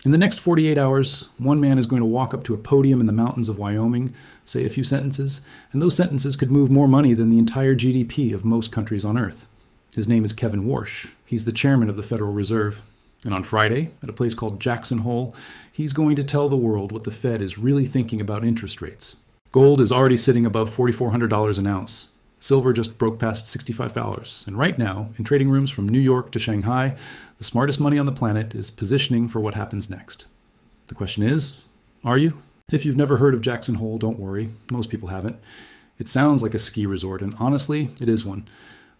In the next 48 hours, one man is going to walk up to a podium in the mountains of Wyoming, say a few sentences, and those sentences could move more money than the entire GDP of most countries on Earth. His name is Kevin Warsh. He's the chairman of the Federal Reserve. And on Friday, at a place called Jackson Hole, he's going to tell the world what the Fed is really thinking about interest rates. Gold is already sitting above $4,400 an ounce. Silver just broke past $65. And right now, in trading rooms from New York to Shanghai, the smartest money on the planet is positioning for what happens next. The question is, are you? If you've never heard of Jackson Hole, don't worry. Most people haven't. It sounds like a ski resort, and honestly, it is one.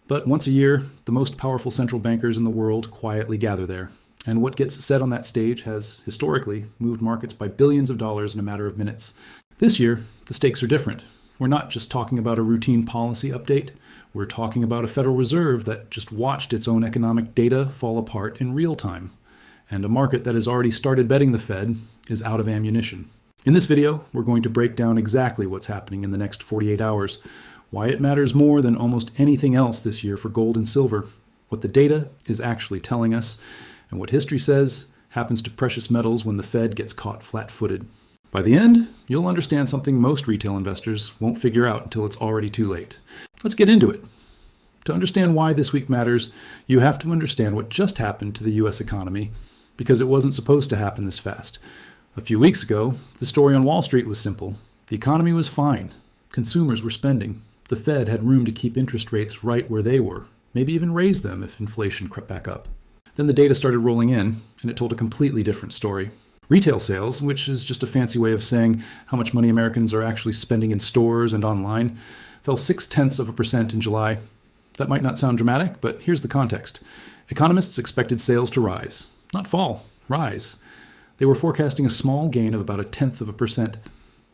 But once a year, the most powerful central bankers in the world quietly gather there. And what gets said on that stage has, historically, moved markets by billions of dollars in a matter of minutes. This year, the stakes are different. We're not just talking about a routine policy update. We're talking about a Federal Reserve that just watched its own economic data fall apart in real time. And a market that has already started betting the Fed is out of ammunition. In this video, we're going to break down exactly what's happening in the next 48 hours, why it matters more than almost anything else this year for gold and silver, what the data is actually telling us, and what history says happens to precious metals when the Fed gets caught flat-footed. By the end, you'll understand something most retail investors won't figure out until it's already too late. Let's get into it. To understand why this week matters, you have to understand what just happened to the U.S. economy, because it wasn't supposed to happen this fast. A few weeks ago, the story on Wall Street was simple. The economy was fine. Consumers were spending. The Fed had room to keep interest rates right where they were, maybe even raise them if inflation crept back up. Then the data started rolling in, and it told a completely different story. Retail sales, which is just a fancy way of saying how much money Americans are actually spending in stores and online, fell 0.6% in July. That might not sound dramatic, but here's the context. Economists expected sales to rise, not fall, rise. They were forecasting a small gain of about 0.1%.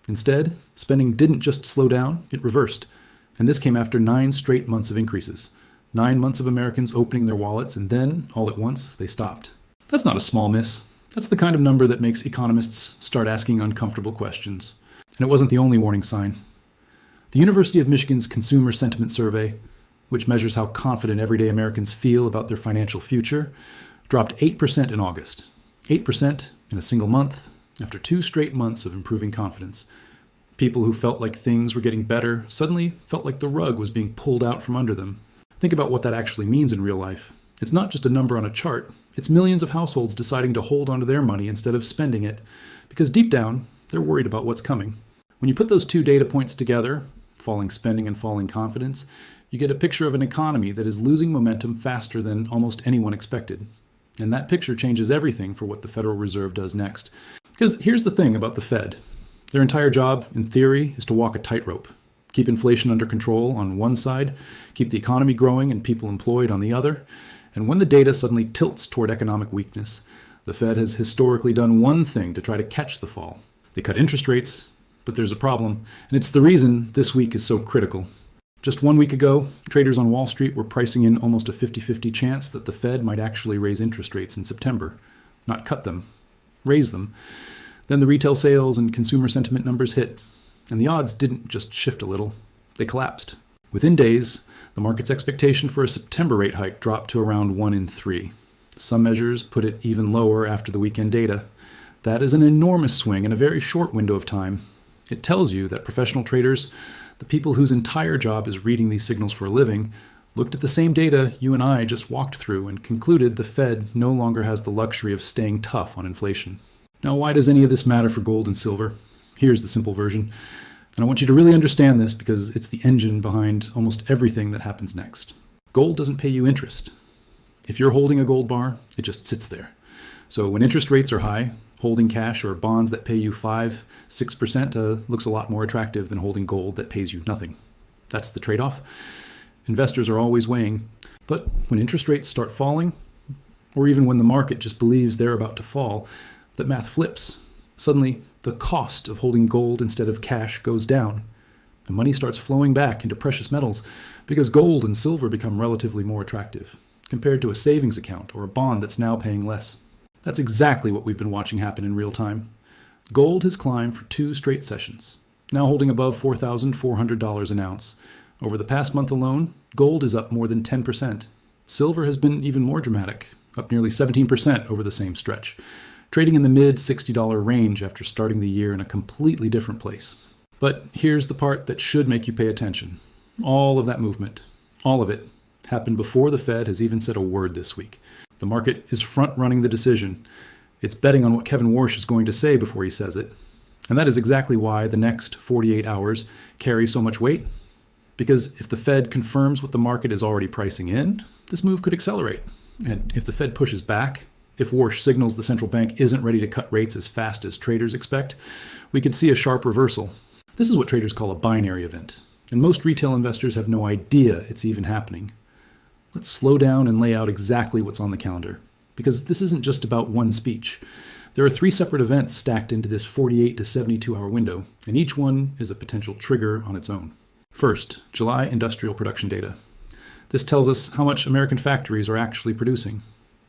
Instead, spending didn't just slow down, it reversed. And this came after 9 straight months of increases. 9 months of Americans opening their wallets, and then, all at once, they stopped. That's not a small miss. That's the kind of number that makes economists start asking uncomfortable questions. And it wasn't the only warning sign. The University of Michigan's Consumer Sentiment Survey, which measures how confident everyday Americans feel about their financial future, dropped 8% in August. 8% in a single month, after 2 straight months of improving confidence. People who felt like things were getting better suddenly felt like the rug was being pulled out from under them. Think about what that actually means in real life. It's not just a number on a chart. It's millions of households deciding to hold onto their money instead of spending it, because deep down, they're worried about what's coming. When you put those 2 data points together, falling spending and falling confidence, you get a picture of an economy that is losing momentum faster than almost anyone expected. And that picture changes everything for what the Federal Reserve does next. Because here's the thing about the Fed. Their entire job, in theory, is to walk a tightrope. Keep inflation under control on one side, keep the economy growing and people employed on the other. And when the data suddenly tilts toward economic weakness, the Fed has historically done one thing to try to catch the fall. They cut interest rates, but there's a problem, and it's the reason this week is so critical. Just 1 week ago, traders on Wall Street were pricing in almost a 50-50 chance that the Fed might actually raise interest rates in September. Not cut them, raise them. Then the retail sales and consumer sentiment numbers hit, and the odds didn't just shift a little, they collapsed. Within days, the market's expectation for a September rate hike dropped to around 1 in 3. Some measures put it even lower after the weekend data. That is an enormous swing in a very short window of time. It tells you that professional traders, the people whose entire job is reading these signals for a living, looked at the same data you and I just walked through and concluded the Fed no longer has the luxury of staying tough on inflation. Now, why does any of this matter for gold and silver? Here's the simple version. And I want you to really understand this because it's the engine behind almost everything that happens next. Gold doesn't pay you interest. If you're holding a gold bar, it just sits there. So when interest rates are high, holding cash or bonds that pay you 5-6% looks a lot more attractive than holding gold that pays you nothing. That's the trade-off. Investors are always weighing. But when interest rates start falling, or even when the market just believes they're about to fall, the math flips. Suddenly, the cost of holding gold instead of cash goes down. The money starts flowing back into precious metals because gold and silver become relatively more attractive compared to a savings account or a bond that's now paying less. That's exactly what we've been watching happen in real time. Gold has climbed for 2 straight sessions, now holding above $4,400 an ounce. Over the past month alone, gold is up more than 10%. Silver has been even more dramatic, up nearly 17% over the same stretch. trading in the mid $60 range after starting the year in a completely different place. But here's the part that should make you pay attention. All of that movement, all of it, happened before the Fed has even said a word this week. The market is front-running the decision. It's betting on what Kevin Warsh is going to say before he says it. And that is exactly why the next 48 hours carry so much weight. Because if the Fed confirms what the market is already pricing in, this move could accelerate. And if the Fed pushes back, if Warsh signals the central bank isn't ready to cut rates as fast as traders expect, we could see a sharp reversal. This is what traders call a binary event, and most retail investors have no idea it's even happening. Let's slow down and lay out exactly what's on the calendar, because this isn't just about one speech. There are 3 separate events stacked into this 48 to 72-hour window, and each one is a potential trigger on its own. First, July industrial production data. This tells us how much American factories are actually producing.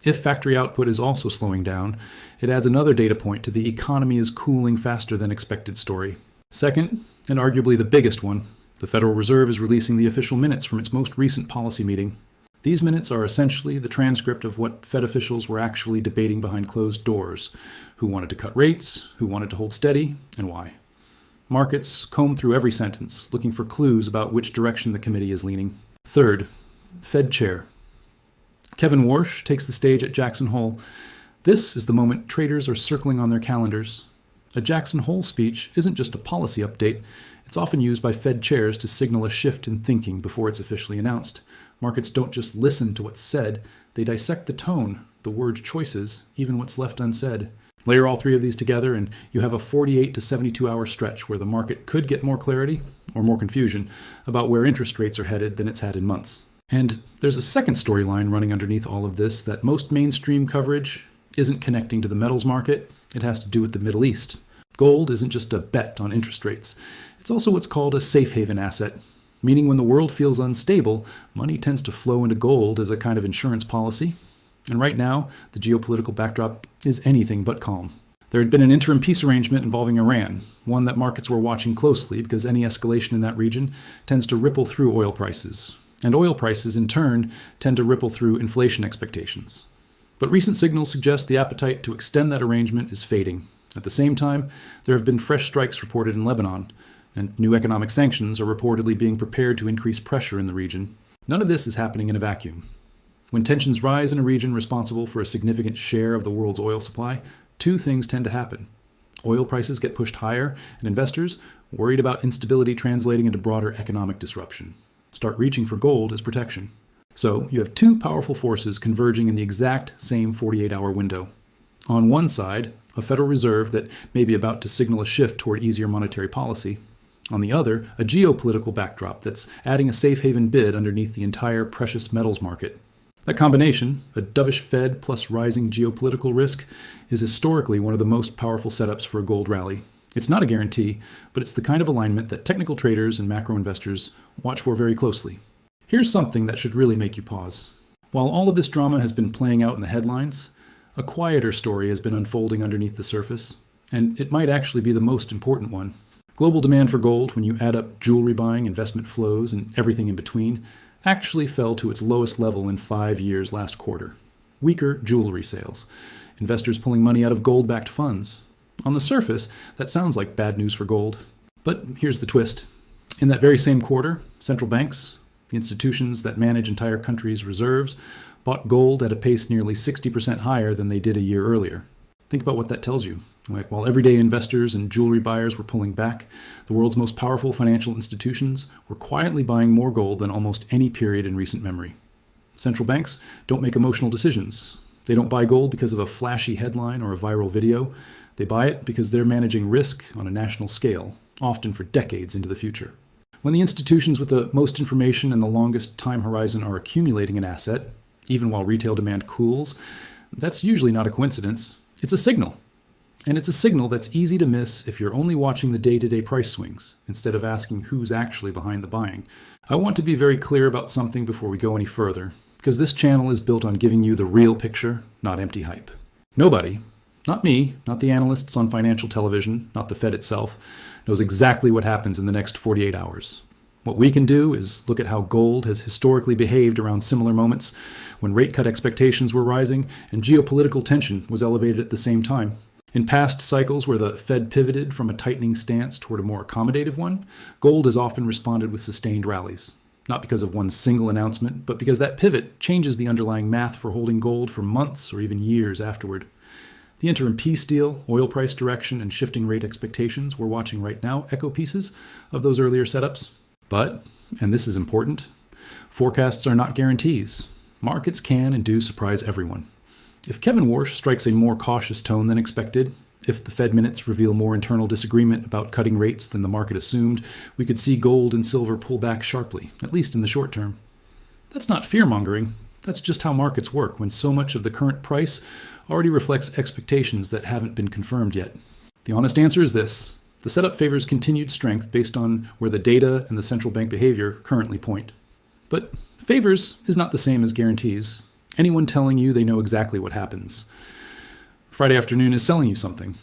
If factory output is also slowing down, it adds another data point to the economy is cooling faster than expected story. Second, and arguably the biggest one, the Federal Reserve is releasing the official minutes from its most recent policy meeting. These minutes are essentially the transcript of what Fed officials were actually debating behind closed doors, who wanted to cut rates, who wanted to hold steady, and why. Markets comb through every sentence, looking for clues about which direction the committee is leaning. Third, Fed Chair. Kevin Warsh takes the stage at Jackson Hole. This is the moment traders are circling on their calendars. A Jackson Hole speech isn't just a policy update. It's often used by Fed chairs to signal a shift in thinking before it's officially announced. Markets don't just listen to what's said, they dissect the tone, the word choices, even what's left unsaid. Layer all 3 of these together and you have a 48 to 72-hour stretch where the market could get more clarity, or more confusion, about where interest rates are headed than it's had in months. And there's a second storyline running underneath all of this that most mainstream coverage isn't connecting to the metals market. It has to do with the Middle East. Gold isn't just a bet on interest rates. It's also what's called a safe haven asset, meaning when the world feels unstable, money tends to flow into gold as a kind of insurance policy. And right now, the geopolitical backdrop is anything but calm. There had been an interim peace arrangement involving Iran, one that markets were watching closely because any escalation in that region tends to ripple through oil prices. And oil prices, in turn, tend to ripple through inflation expectations. But recent signals suggest the appetite to extend that arrangement is fading. At the same time, there have been fresh strikes reported in Lebanon, and new economic sanctions are reportedly being prepared to increase pressure in the region. None of this is happening in a vacuum. When tensions rise in a region responsible for a significant share of the world's oil supply, 2 things tend to happen. Oil prices get pushed higher, and investors, worried about instability translating into broader economic disruption, start reaching for gold as protection. So you have 2 powerful forces converging in the exact same 48-hour window. On one side, a Federal Reserve that may be about to signal a shift toward easier monetary policy. On the other, a geopolitical backdrop that's adding a safe haven bid underneath the entire precious metals market. That combination, a dovish Fed plus rising geopolitical risk, is historically one of the most powerful setups for a gold rally. It's not a guarantee, but it's the kind of alignment that technical traders and macro investors watch for very closely. Here's something that should really make you pause. While all of this drama has been playing out in the headlines, a quieter story has been unfolding underneath the surface, and it might actually be the most important one. Global demand for gold, when you add up jewelry buying, investment flows, and everything in between, actually fell to its lowest level in 5 years last quarter. Weaker jewelry sales. Investors pulling money out of gold-backed funds. On the surface, that sounds like bad news for gold. But here's the twist. In that very same quarter, central banks, the institutions that manage entire countries' reserves, bought gold at a pace nearly 60% higher than they did a year earlier. Think about what that tells you. While everyday investors and jewelry buyers were pulling back, the world's most powerful financial institutions were quietly buying more gold than almost any period in recent memory. Central banks don't make emotional decisions. They don't buy gold because of a flashy headline or a viral video. They buy it because they're managing risk on a national scale, often for decades into the future. When the institutions with the most information and the longest time horizon are accumulating an asset, even while retail demand cools, that's usually not a coincidence. It's a signal. And it's a signal that's easy to miss if you're only watching the day-to-day price swings, instead of asking who's actually behind the buying. I want to be very clear about something before we go any further, because this channel is built on giving you the real picture, not empty hype. Nobody, not me, not the analysts on financial television, not the Fed itself, knows exactly what happens in the next 48 hours. What we can do is look at how gold has historically behaved around similar moments when rate cut expectations were rising and geopolitical tension was elevated at the same time. In past cycles where the Fed pivoted from a tightening stance toward a more accommodative one, gold has often responded with sustained rallies. Not because of one single announcement, but because that pivot changes the underlying math for holding gold for months or even years afterward. The interim peace deal, oil price direction, and shifting rate expectations we're watching right now echo pieces of those earlier setups. But, and this is important, forecasts are not guarantees. Markets can and do surprise everyone. If Kevin Warsh strikes a more cautious tone than expected, if the Fed minutes reveal more internal disagreement about cutting rates than the market assumed, we could see gold and silver pull back sharply, at least in the short term. That's not fear-mongering. That's just how markets work when so much of the current price already reflects expectations that haven't been confirmed yet. The honest answer is this. The setup favors continued strength based on where the data and the central bank behavior currently point. But favors is not the same as guarantees. Anyone telling you they know exactly what happens Friday afternoon is selling you something.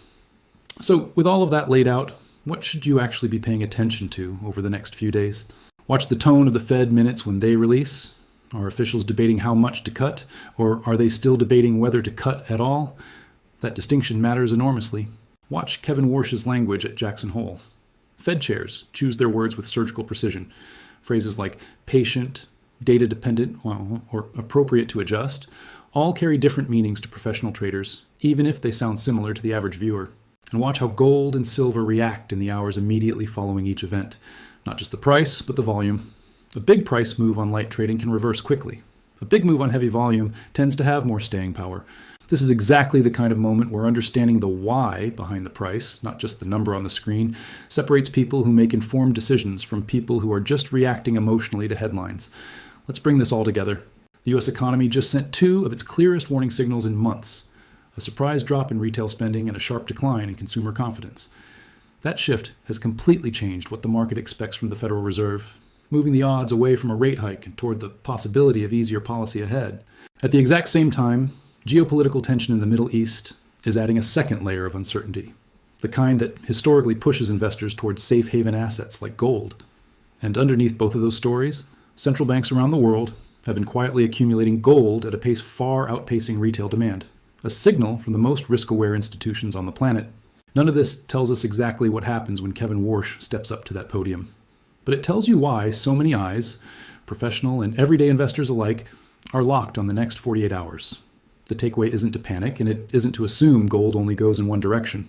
So with all of that laid out, what should you actually be paying attention to over the next few days? Watch the tone of the Fed minutes when they release. Are officials debating how much to cut, or are they still debating whether to cut at all? That distinction matters enormously. Watch Kevin Warsh's language at Jackson Hole. Fed chairs choose their words with surgical precision. Phrases like patient, data-dependent, or appropriate to adjust all carry different meanings to professional traders, even if they sound similar to the average viewer. And watch how gold and silver react in the hours immediately following each event. Not just the price, but the volume. A big price move on light trading can reverse quickly. A big move on heavy volume tends to have more staying power. This is exactly the kind of moment where understanding the why behind the price, not just the number on the screen, separates people who make informed decisions from people who are just reacting emotionally to headlines. Let's bring this all together. The U.S. economy just sent two of its clearest warning signals in months: a surprise drop in retail spending and a sharp decline in consumer confidence. That shift has completely changed what the market expects from the Federal Reserve, moving the odds away from a rate hike and toward the possibility of easier policy ahead. At the exact same time, geopolitical tension in the Middle East is adding a second layer of uncertainty, the kind that historically pushes investors towards safe haven assets like gold. And underneath both of those stories, central banks around the world have been quietly accumulating gold at a pace far outpacing retail demand, a signal from the most risk-aware institutions on the planet. None of this tells us exactly what happens when Kevin Warsh steps up to that podium, but it tells you why so many eyes, professional and everyday investors alike, are locked on the next 48 hours. The takeaway isn't to panic, and it isn't to assume gold only goes in one direction.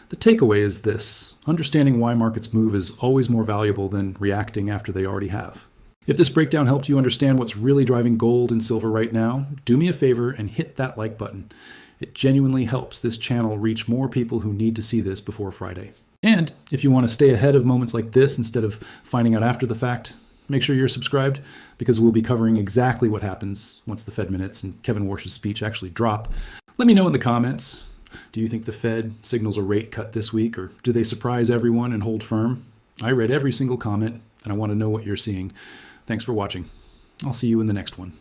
The takeaway is this: understanding why markets move is always more valuable than reacting after they already have. If this breakdown helped you understand what's really driving gold and silver right now, do me a favor and hit that like button. It genuinely helps this channel reach more people who need to see this before Friday. And if you want to stay ahead of moments like this instead of finding out after the fact, make sure you're subscribed, because we'll be covering exactly what happens once the Fed minutes and Kevin Warsh's speech actually drop. Let me know in the comments. Do you think the Fed signals a rate cut this week, or do they surprise everyone and hold firm? I read every single comment, and I want to know what you're seeing. Thanks for watching. I'll see you in the next one.